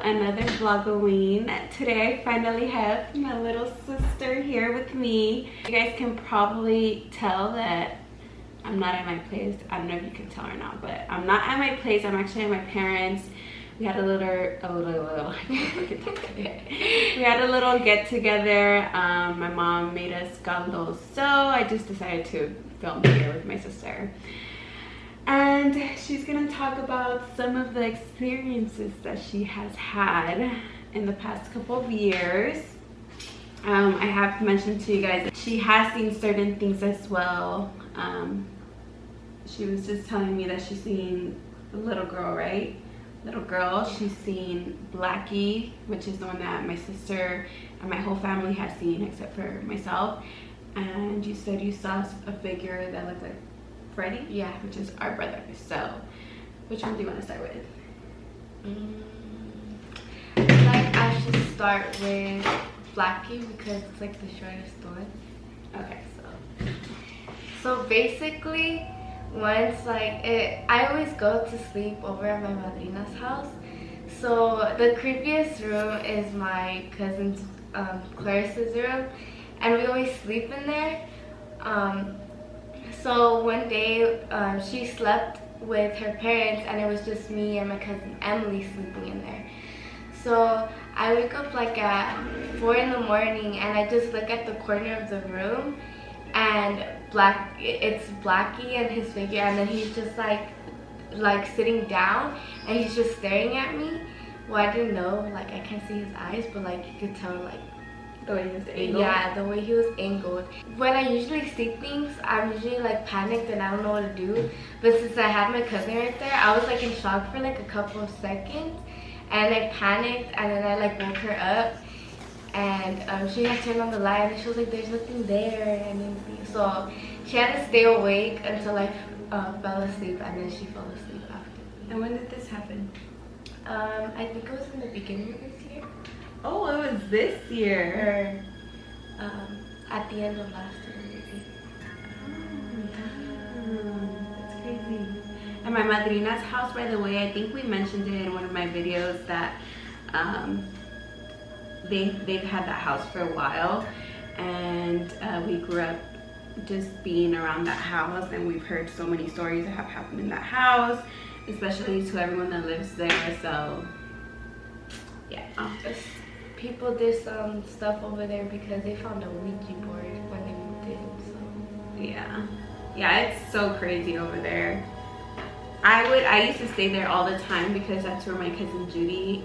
another Vlogoween. Today I finally have my little sister here with me. You guys can probably tell that I'm not at my place. I don't know if you can tell or not, but I'm not at my place. I'm actually at my parents'. We had a little I can't fucking talk today. We had a little get together. My mom made us caldo, so I just decided to film here with my sister. And she's gonna talk about some of the experiences that she has had in the past couple of years. I have mentioned to you guys that she has seen certain things as well. She was just telling me that she's seen a little girl, right? Little girl. She's seen Blacky, which is the one that my sister and my whole family has seen except for myself. And you said you saw a figure that looked like Freddy? Yeah, which is our brother. So, which one do you want to start with? I should start with Blacky because it's like the shortest one. Okay, so basically, once I always go to sleep over at my madrina's house. So the creepiest room is my cousin's Clarice's room, and we always sleep in there. So one day she slept with her parents, and it was just me and my cousin Emily sleeping in there. So I wake up like at 4 in the morning, and I just look at the corner of the room, and it's Blacky and his figure, and then he's just like sitting down, and he's just staring at me. Well, I didn't know, like I can't see his eyes, but like you could tell like the way he was angled. Yeah, the way he was angled. When I usually see things, I'm usually like panicked and I don't know what to do. But since I had my cousin right there, I was like in shock for like a couple of seconds, and I panicked, and then I like woke her up. And she had turned on the light, and she was like, "There's nothing there," and anything. So she had to stay awake until I fell asleep, and then she fell asleep after. And when did this happen? I think it was in the beginning of this year. Oh, it was this year. Or at the end of last year, maybe. That's crazy. And my madrina's house, by the way, I think we mentioned it in one of my videos that they've had that house for a while, and we grew up just being around that house, and we've heard so many stories that have happened in that house, especially to everyone that lives there. So yeah, people did some stuff over there because they found a Ouija board when they moved in. So yeah, it's so crazy over there. I used to stay there all the time because that's where my cousin Judy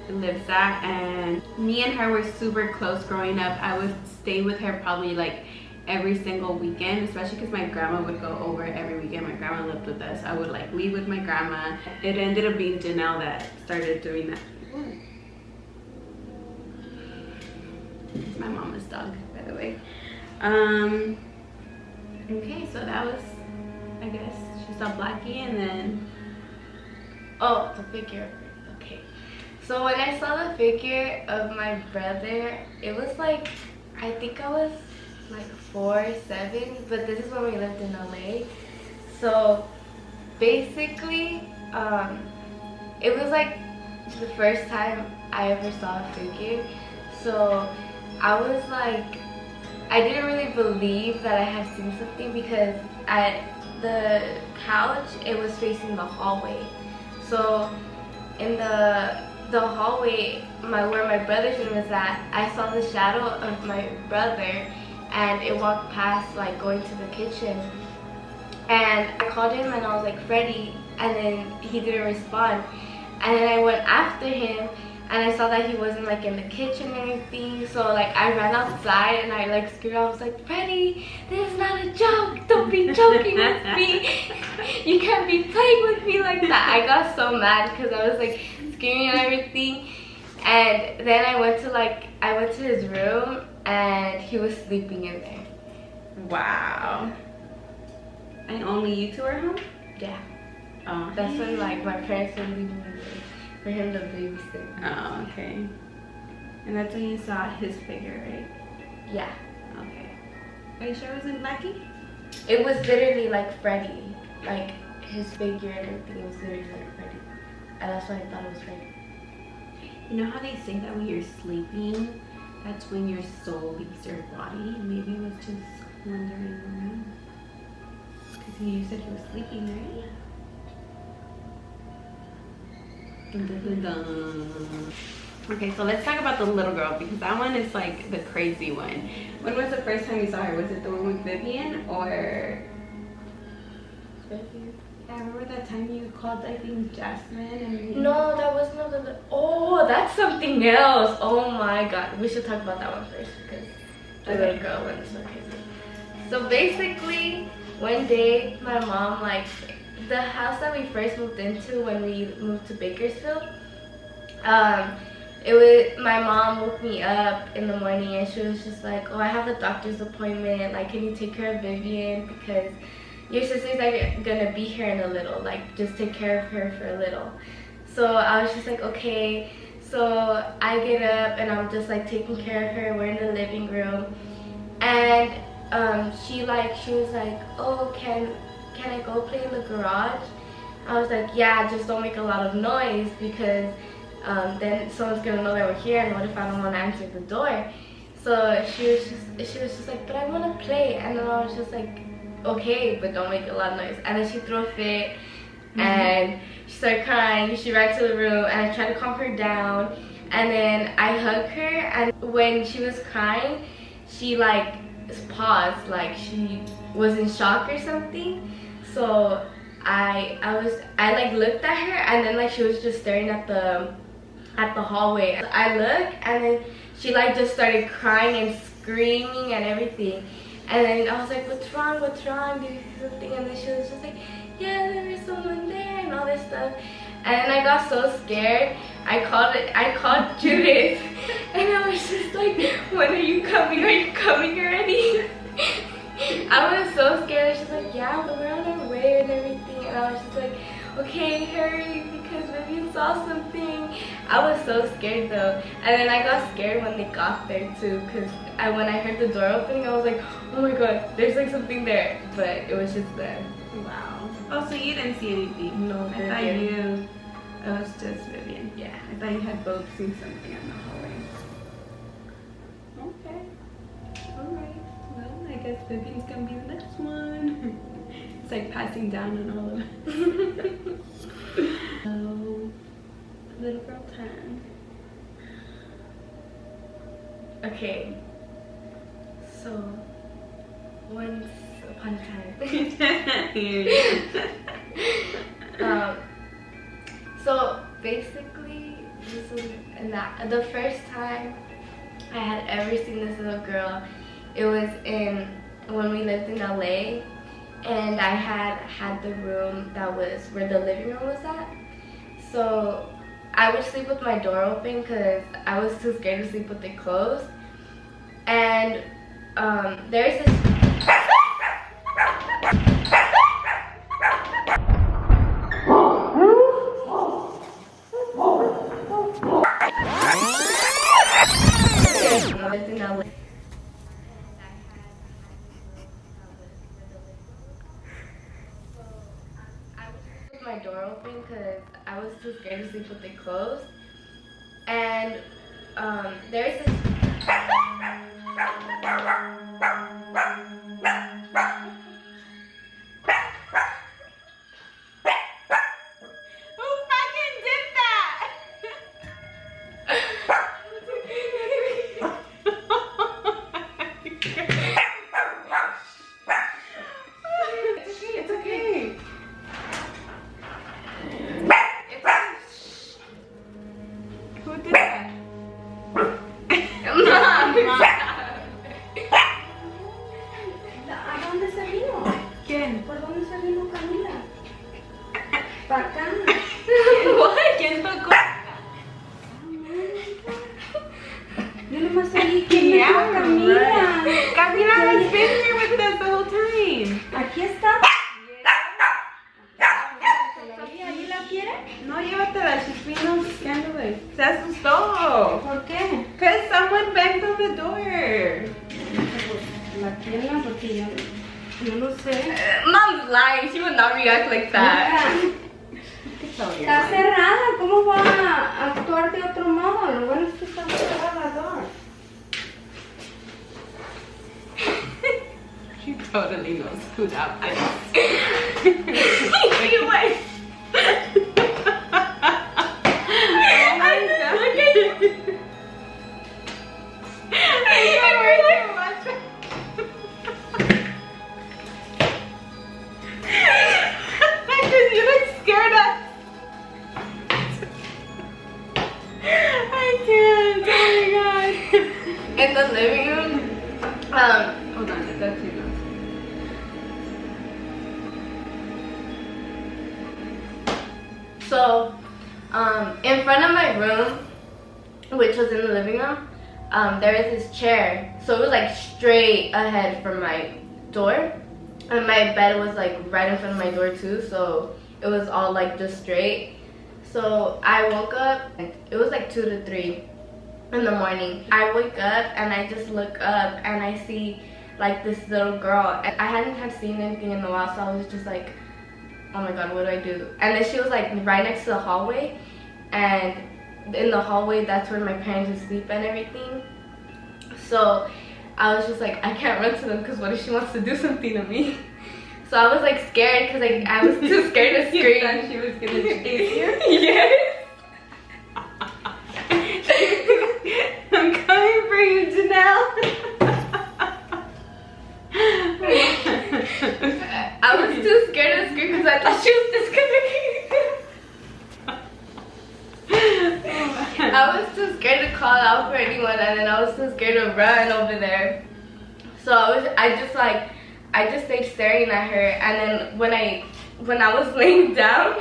lives at, and me and her were super close growing up. I would stay with her probably like every single weekend, especially because my grandma would go over every weekend. My grandma lived with us. I would like leave with my grandma. It ended up being Janelle that started doing that. It's my mama's dog, by the way. Okay, so that was, I guess, she saw Blacky, and then oh, the figure. Okay, so when I saw the figure of my brother, it was like, I think I was like 4, 7, but this is when we lived in LA. So basically, it was like the first time I ever saw a figure. So I was like, I didn't really believe that I had seen something because at the couch, it was facing the hallway. So in the hallway, where my brother's room is at, I saw the shadow of my brother, and it walked past, like going to the kitchen. And I called him, and I was like, "Freddy," and then he didn't respond. And then I went after him, and I saw that he wasn't like in the kitchen or anything. So like I ran outside, and I like screamed. I was like, "Freddy, this is not a joke. Don't be joking with me. You can't be playing with me like that." I got so mad because I was like screaming and everything. And then I went to his room, and he was sleeping in there. Wow. And only you two are home? Yeah. Oh, that's when like my parents were leaving me there for him to babysit. Oh, okay. And that's when you saw his figure, right? Yeah. Okay. Are you sure it wasn't Blacky? It was literally like Freddy. Like his figure and everything was literally like Freddy. And that's why I thought it was Freddy. You know how they say that when you're sleeping, that's when your soul leaves your body? Maybe it was just wandering around. Because you said he was sleeping, right? Dun, dun, dun, dun. Okay, so let's talk about the little girl because that one is like the crazy one. When was the first time you saw her? Was it the one with Vivian or? Vivian. I remember that time you called, I think, Jasmine and... No, that was not the... Oh, that's something else. Oh my god. We should talk about that one first because the little girl one is so crazy. So basically, one day, my mom, like, the house that we first moved into when we moved to Bakersfield, my mom woke me up in the morning and she was just like, oh, I have a doctor's appointment. Like, can you take care of Vivian? Because your sister's like gonna be here in a little, like just take care of her for a little. So I was just like, okay. So I get up and I'm just like taking care of her. We're in the living room and she was like, oh, can I go play in the garage? I was like, yeah, just don't make a lot of noise because then someone's gonna know that we're here, and what if I don't want to answer the door? So she was just like, but I want to play. And then I was just like, okay, but don't make a lot of noise. And then she threw a fit and she started crying. She ran to the room and I tried to calm her down, and then I hugged her, and when she was crying she like paused, like she was in shock or something. So I like looked at her, and then like she was just staring at the hallway. I looked and then she like just started crying and screaming and everything. And then I was like, what's wrong? Did you see something? And then she was just like, yeah, there was someone there and all this stuff. And then I got so scared. I called Judith. And I was just like, when are you coming? Are you coming already? I was so scared. She's like, yeah, we're on our way and everything. And I was just like, okay, hurry because Vivian saw something. I was so scared though. And then I got scared when they got there too, because when I heard the door opening, I was like, oh my god, there's like something there. But it was just there. Wow. Oh, so you didn't see anything? No, I thought it was just Vivian. Yeah. I thought you had both seen something in the hallway. Okay. Alright. Well, I guess Vivian's gonna be the next one. It's like passing down on all of us. So, little girl time. Okay. So, once upon a time. So basically, this was the first time I had ever seen this little girl. It was when we lived in LA, and I had the room that was where the living room was at. So I would sleep with my door open because I was too scared to sleep with it closed. And there's this. My door open because I was too scared to sleep with it closed. And there's this. Who fucking did that? It's okay. Who did that? ¿A dónde se vino? ¿Quién? ¿Por dónde se vino Camila? Para acá. ¿Quién tocó? Yo nomás oí que me dijo Camila. Camila has been here with us the whole time. Aquí está. ¿Ahí la quiere? No, llévatela. She's being all scandalous. Se asustó. ¿Por qué? Because someone banged on the door. La quieren porque yo no sé. Mom's lying. She would not react like that. ¿Qué So you're Está lying. cerrada, ¿cómo va a actuar de otro modo? Lo bueno es que está cerrada la door. She totally knows who that is. You went. Oh my god. Because you look scared up. I can't. Oh my god. In the living room, Hold on, that's too much. so, in front of my room, which was in the living room, there is this chair. So it was like straight ahead from my door. And my bed was like right in front of my door too. So it was all like just straight. So I woke up, it was like 2 to 3 in the morning. I wake up and I just look up and I see like this little girl. And I hadn't seen anything in a while, so I was just like, oh my god, what do I do? And then she was like right next to the hallway, and in the hallway that's where my parents would sleep and everything. So I was just like, I can't run to them because what if she wants to do something to me? So I was like scared because like I was too scared to scream. You thought she was gonna chase you? Yes. I'm coming for you, Janelle. I was too scared to scream because I thought she was disconnecting. I was too scared to call out for anyone, and then I was too scared to run over there. So I just stayed staring at her, and then when I was laying down,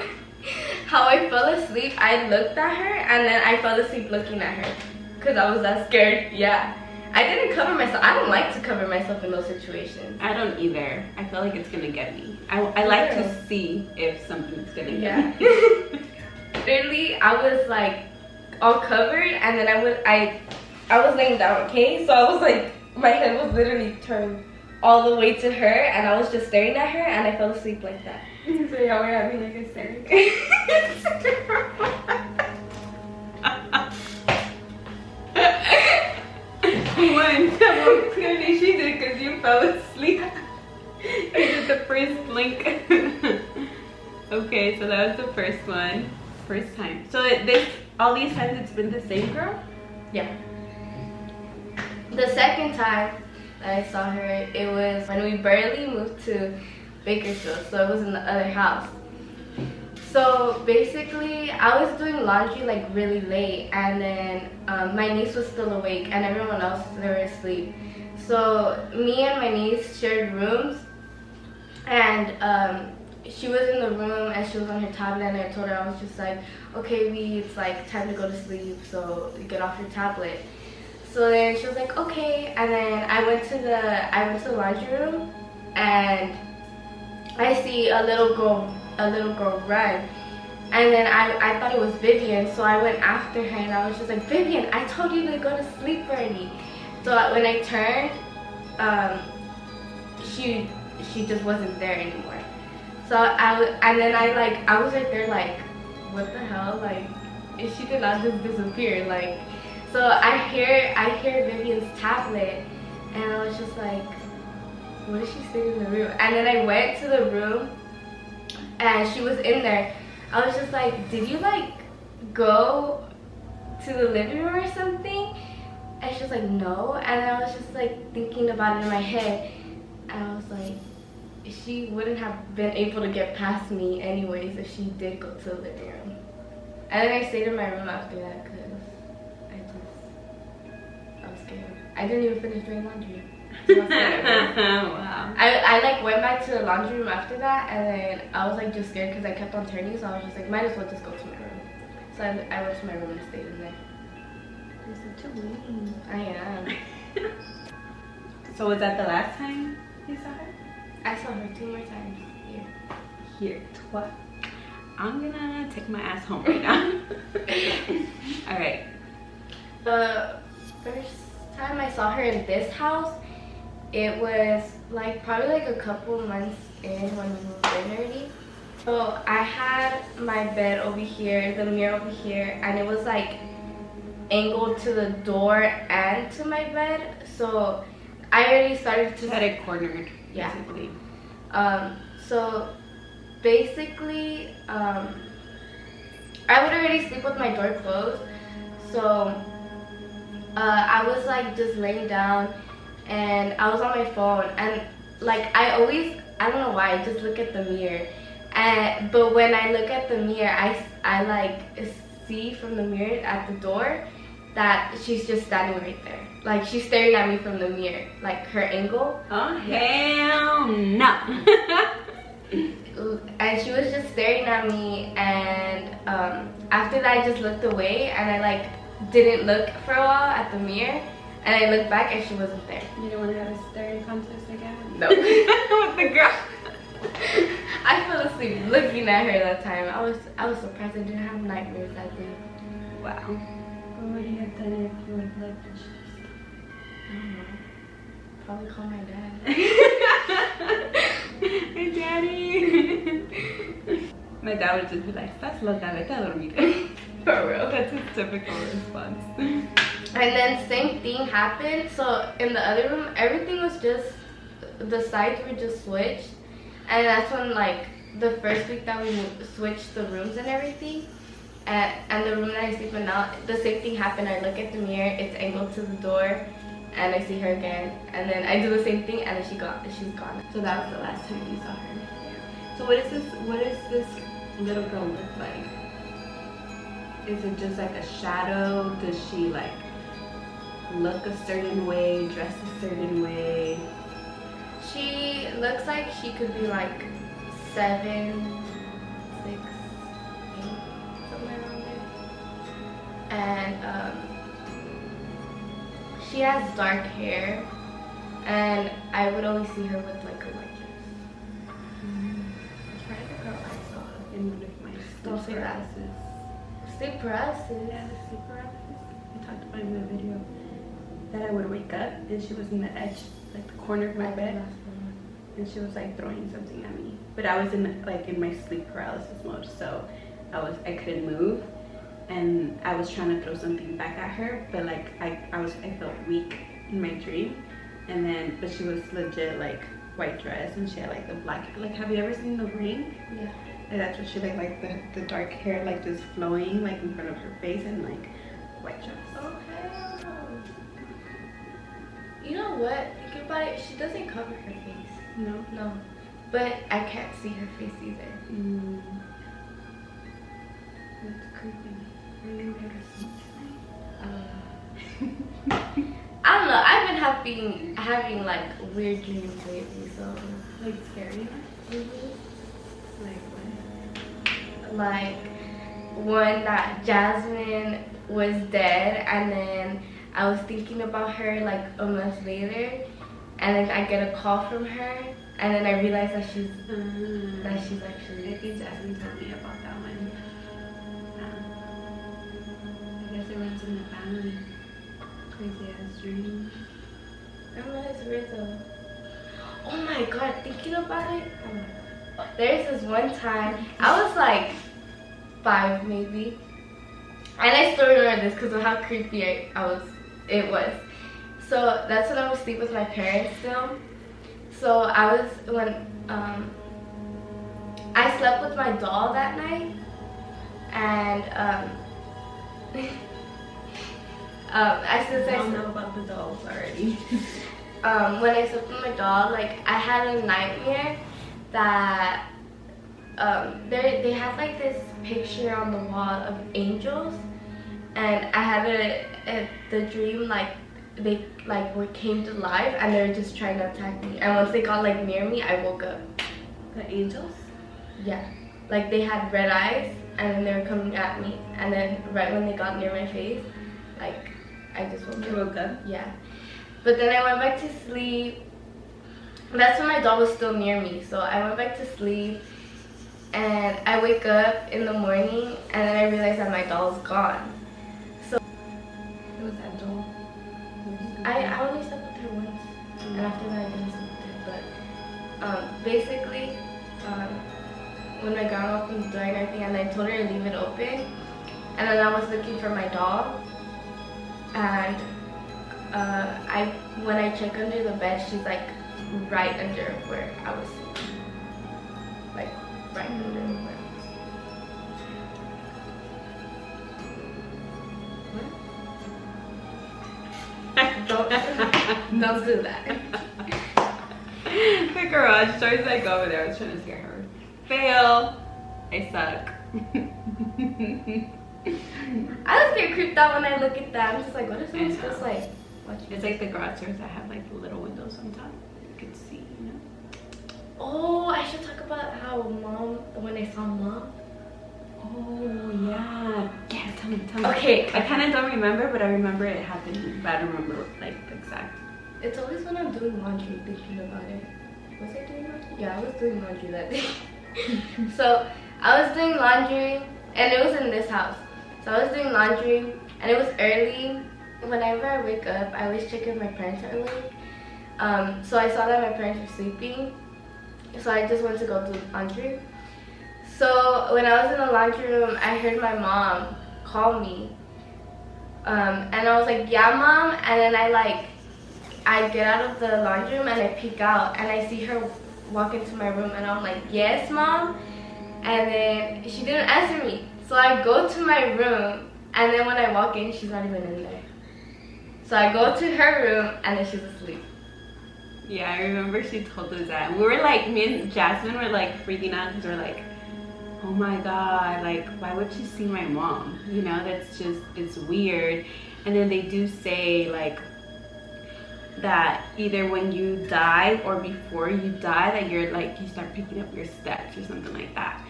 how I fell asleep, I looked at her, and then I fell asleep looking at her because I was that scared. Yeah. I didn't cover myself. I don't like to cover myself in those situations. I don't either. I feel like it's gonna get me. I like to see if something's gonna get me. Literally, I was like all covered, and then I was laying down, okay? So I was like, my head was literally turned all the way to her, and I was just staring at her, and I fell asleep like that. So y'all were having like a sex. One, well, clearly she did because you fell asleep. You did the first blink. Okay, so that was the first one. First time. So all these times it's been the same girl? Yeah. The second time that I saw her, it was when we barely moved to Bakersfield, so it was in the other house. So basically, I was doing laundry like really late, and then my niece was still awake, and everyone else, they were asleep. So me and my niece shared rooms, and she was in the room and she was on her tablet, and I told her, I was just like, okay, it's like time to go to sleep, so get off your tablet. So then she was like, okay, and then I went to the laundry room, and I see a little girl run, and then I thought it was Vivian, so I went after her, and I was just like, Vivian, I told you to go to sleep already. So when I turned, she just wasn't there anymore. So I was right there like, what the hell, like, she did not just disappear, like. So I hear Vivian's tablet, and I was just like, what is she sitting in the room? And then I went to the room, and she was in there. I was just like, did you like go to the living room or something? And she was like, no. And I was just like thinking about it in my head, and I was like, she wouldn't have been able to get past me anyways if she did go to the living room. And then I stayed in my room after that because I was scared. I didn't even finish doing laundry. Wow. I like went back to the laundry room after that, and then I was like just scared because I kept on turning, so I was just like, might as well just go to my room. So I went to my room and stayed in there. You're such a weenie. I am. So was that the last time you saw her? I saw her 2 more times here. Here, what? I'm gonna take my ass home right now. Alright. The first time I saw her in this house, it was like probably like a couple months in when we moved in already. So I had my bed over here, the mirror over here, and it was like angled to the door and to my bed. So I already started to had it cornered, yeah. basically. So basically, I would already sleep with my door closed. So I was like just laying down, and I was on my phone, and like I don't know why, I just look at the mirror. But when I look at the mirror, I like see from the mirror at the door that she's just standing right there. Like she's staring at me from the mirror, like her angle. Oh hell no. And she was just staring at me, and after that I just looked away, and I like didn't look for a while at the mirror, and I looked back and she wasn't there. You don't want to have a staring contest again? No. With the girl. I fell asleep looking at her that time. I was surprised I didn't have nightmares that day. Wow. What would you have done if you would have lived and I don't know. Probably call my dad. Hey, Daddy. My dad would just be like, "Estás loca, vete a dormir." For real. That's his typical response. And then same thing happened. So in the other room, everything was just, the sides were just switched. And that's when like the first week that we switched the rooms and everything. And the room that I sleep in now, the same thing happened. I look at the mirror, it's angled to the door, and I see her again. And then I do the same thing, and then she's gone. So that was the last time you saw her. So what is this little girl look like? Is it just like a shadow? Does she like look a certain way, dress a certain way? She looks like she could be like 7, 6, 8, somewhere around there. And she has dark hair, and I would always see her with like a white dress. Try to girl I saw In one of my Don't say sleep that. paralysis. sleep paralysis. Yeah, the sleep paralysis. I talked about it in the video that I would wake up and she was in the edge, like the corner of my bed, and she was like throwing something at me. But I was in my sleep paralysis mode, so I couldn't move, and I was trying to throw something back at her, but like I felt weak in my dream, but she was legit like white dress, and she had like the black, like, have you ever seen The Ring? Yeah. And that's what she looked like, the dark hair like just flowing like in front of her face, and like white dress. Okay. You know what? Think about it. She doesn't cover her face. No. No. But I can't see her face either. That's creepy. Are you gonna go to sleep I don't know. I've been having like weird dreams lately, so. tonight? Like scary? Like what? Like one that Jasmine was dead, and then I was thinking about her like a month later, and then I get a call from her, and then I realize that she's actually. I think Jasmine told me about that one. I guess it runs in the family. Crazy ass dreams. I don't know, it's weird though. Oh my god, thinking about it. Oh my god. There's this one time, I was like 5 maybe. And I still remember this because of how creepy it was. So that's when I was asleep with my parents still. So I slept with my doll that night. And I don't know about the dolls already. when I slept with my doll, like I had a nightmare that they had like this picture on the wall of angels, and I had the dream like they came to life, and they were just trying to attack me. And once they got like near me, I woke up. The angels? Yeah, like they had red eyes, and then they were coming at me, and then right when they got near my face, like I just woke up. You woke up? Yeah. But then I went back to sleep. That's when my doll was still near me. So I went back to sleep, and I wake up in the morning, and then I realize that my doll's gone. So It was that doll. I only slept with her once, and after that I didn't sleep with her. But basically, when my grandma opened the door and everything, and I told her to leave it open. And then I was looking for my doll, and when I check under the bed, she's like right under where I was sleeping. Like right under where I was. Don't do that. The garage door's like over there. I was trying to scare her. Fail. I suck. I just get creeped out when I look at that. I'm just like, what if someone's just like watching? It's like the garage doors that have like the little windows on top. You can see, you know. Oh, I should talk about how mom, when I saw mom. Oh yeah. Yeah, tell me. Okay. I kind of don't remember, but I remember it happened. But I don't remember like the exact. It's always when I'm doing laundry thinking about it. Was I doing laundry? Yeah, I was doing laundry that day. So I was doing laundry, and it was in this house. So I was doing laundry, and it was early. Whenever I wake up, I always check if my parents are awake. So I saw that my parents were sleeping, so I just went to go do laundry. So when I was in the laundry room, I heard my mom call me, and I was like, "Yeah, mom," and then I get out of the laundry room and I peek out and I see her walk into my room, and I'm like, "Yes, mom," and then she didn't answer me. So I go to my room, and then when I walk in, she's not even in there. So I go to her room, and then she's asleep. Yeah, I remember she told us that. We were like, me and Jasmine were like freaking out because we're like, oh my god, like why would she see my mom? You know, that's just, it's weird. And then they do say like that either when you die or before you die, that you're like, you start picking up your steps or something like that,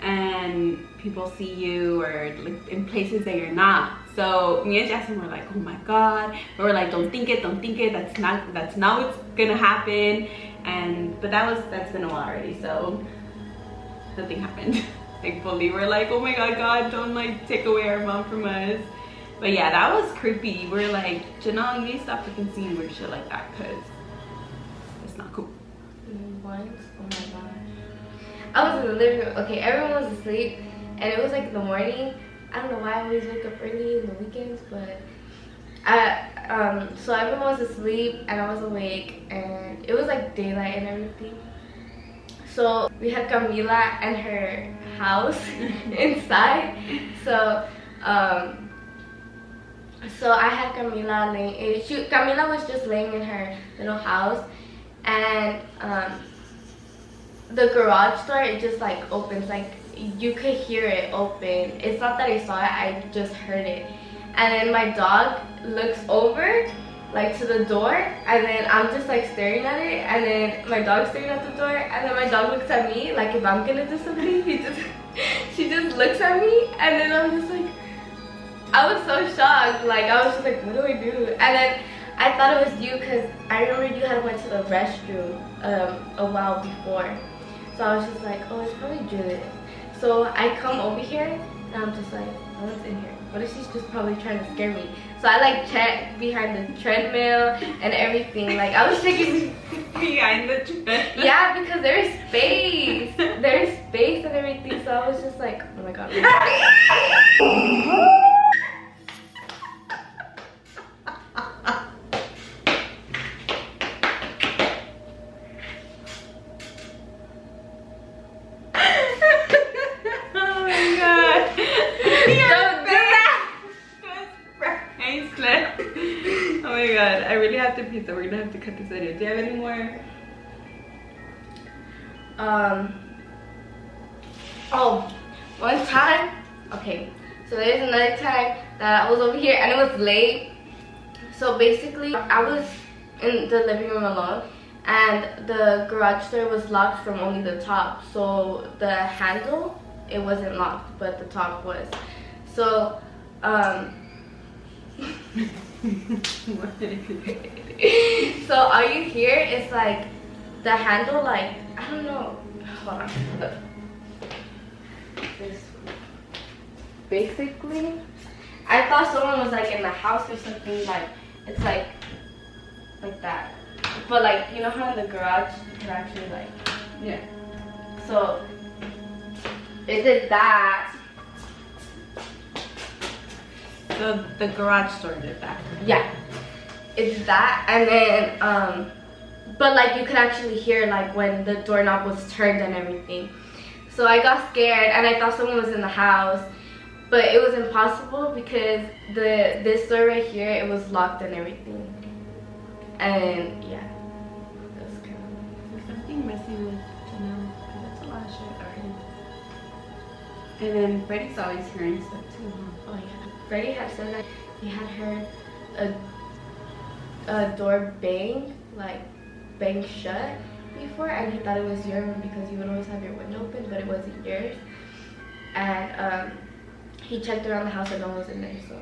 and people see you or like in places that you're not. So me and Jasmine were like, oh my god, but we're like, don't think it, that's not what's gonna happen. And but that's been a while already, so nothing happened. Thankfully. We're like, oh my god, don't like take away our mom from us. But yeah, that was creepy. We're like, Janelle, you need to stop freaking seeing weird shit like that, because it's not cool. Once, oh my gosh. I was in the living room. Okay, everyone was asleep, and it was like in the morning. I don't know why I always wake up early in the weekends, but so everyone was asleep and I was awake, and it was like daylight and everything. So we had Camila and her house inside. So I had Camila laying. Camila was just laying in her little house, and the garage door, it just like opens, like you could hear it open. It's not that I saw it, I just heard it. And then my dog looks over like to the door, and then I'm just like staring at it, and then my dog's staring at the door, and then my dog looks at me like if I'm gonna do something. She just looks at me, and then I'm just like, I was so shocked. Like I was just like, what do I do? And then I thought it was you, because I remember you had went to the restroom a while before. So I was just like, oh, it's probably Judith. So I come over here, and I'm just like, no one's in here. What if she's just probably trying to scare me? So I like checked behind the treadmill and everything. Like I was checking behind the treadmill. Yeah, because there's space. There's space and everything. So I was just like, oh my god. I really have to pee, so we're gonna have to cut this video. Do you have any more? Oh, one time. Okay, so there's another time that I was over here and it was late. So basically, I was in the living room alone, and the garage door was locked from only the top. So the handle, it wasn't locked, but the top was. So so all you hear is like the handle, like I don't know. Hold on. Look. This basically, I thought someone was like in the house or something. Like it's like that. But like, you know how in the garage you can actually like, yeah. So Is it that? The garage door did that. Yeah. It's that, and then but like you could actually hear like when the doorknob was turned and everything. So I got scared and I thought someone was in the house, but it was impossible because this door right here, it was locked and everything. And yeah, that was kind of. There's something messing with Janelle. That's a lot of shit already. And then Freddie's always hearing stuff too, huh? Oh yeah. Freddie had said that he had heard a door bang, like bang shut before, and he thought it was your room because you would always have your window open, but it wasn't yours. And he checked around the house and no one was in there, so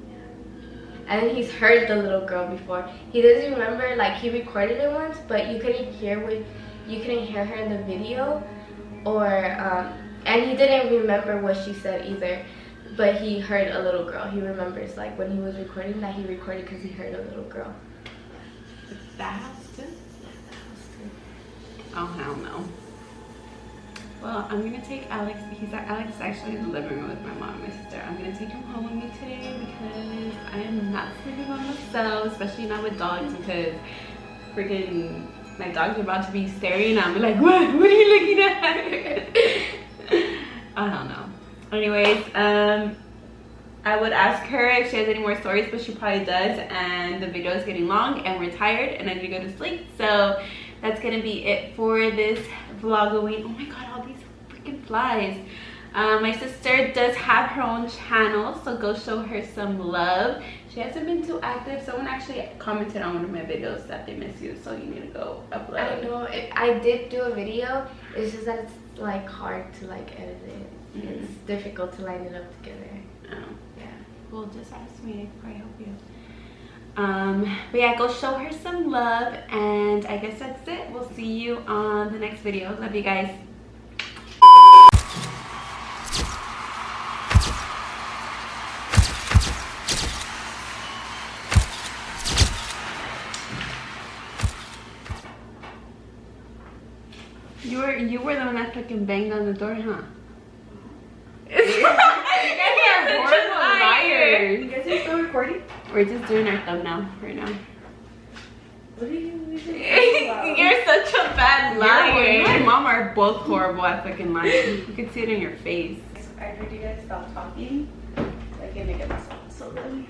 yeah. And then he's heard the little girl before. He doesn't remember, like he recorded it once, but you couldn't hear her in the video, or and he didn't remember what she said either. But he heard a little girl. He remembers, like when he was recording that, he recorded because he heard a little girl. That house too? Oh hell no. Well, I'm gonna take Alex. Alex is actually in the living room with my mom and my sister. I'm gonna take him home with me today because I am not sleeping by myself, especially not with dogs, because freaking my dogs are about to be staring at me like, what are you looking at? I don't know. Anyways, I would ask her if she has any more stories, but she probably does, and the video is getting long and we're tired and I need to go to sleep. So that's gonna be it for this Vlogoween. Oh my god, all these freaking flies. My sister does have her own channel, so go show her some love. She hasn't been too active. Someone actually commented on one of my videos that they miss you, so you need to go upload. I know, I did do a video. It's just that it's like hard to like edit it. It's difficult to line it up together. Oh. Yeah. Well, just ask me. I can probably help you. But yeah, go show her some love, and I guess that's it. We'll see you on the next video. Love you guys. You were the one that fucking banged on the door, huh? You guys are horrible liars. You guys are still recording? We're just doing our thumbnail right now. What are you You're such a bad liar. You and mom are both horrible at fucking lying. You can see it in your face. I heard you guys stop talking. I can make it myself so good.